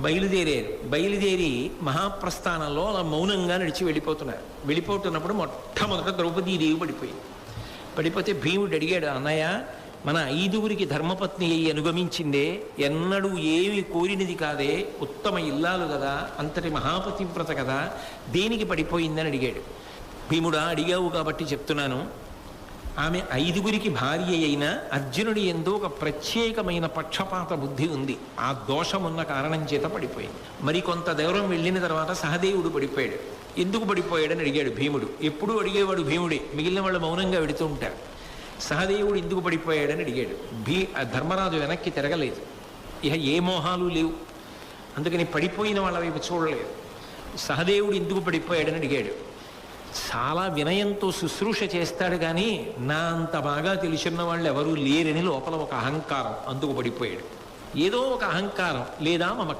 బయలుదేరి మహాప్రస్థానంలో అలా మౌనంగా నడిచి వెళ్ళిపోతున్నప్పుడు మొట్టమొదట ద్రౌపదీదేవి పడిపోతే భీముడు అడిగాడు, అన్నయ్య మన 5గురికి ధర్మపత్ని అయ్యి అనుగమించిందే, ఎన్నడూ ఏమి కోరినది కాదే, ఉత్తమ ఇల్లాలు కదా, అంతటి మహాపతివ్రత కదా, దేనికి పడిపోయిందని అడిగాడు. భీముడా, అడిగావు కాబట్టి చెప్తున్నాను. ఆమె 5గురికి భార్య అయిన అర్జునుడి యందు ఒక ప్రత్యేకమైన పక్షపాత బుద్ధి ఉంది. ఆ దోషమున్న కారణం చేత పడిపోయింది. మరి కొంత దూరం వెళ్ళిన తర్వాత సహదేవుడు పడిపోయాడు. ఎందుకు పడిపోయాడని అడిగాడు భీముడు. ఎప్పుడూ అడిగేవాడు భీముడే, మిగిలిన వాళ్ళు మౌనంగా వెడుతూ ఉంటారు. సహదేవుడు ఎందుకు పడిపోయాడని అడిగాడు. ధర్మరాజు వెనక్కి తిరగలేదు, ఇక ఏ మోహాలు లేవు, అందుకని పడిపోయిన వాళ్ళ వైపు చూడలేదు. సహదేవుడు ఎందుకు పడిపోయాడని అడిగాడు. చాలా వినయంతో శుశ్రూష చేస్తాడు కానీ నా అంత బాగా తెలిసిన వాళ్ళు ఎవరూ లేరని లోపల ఒక అహంకారం, అందుకు పడిపోయాడు. ఏదో ఒక అహంకారం లేదా మమ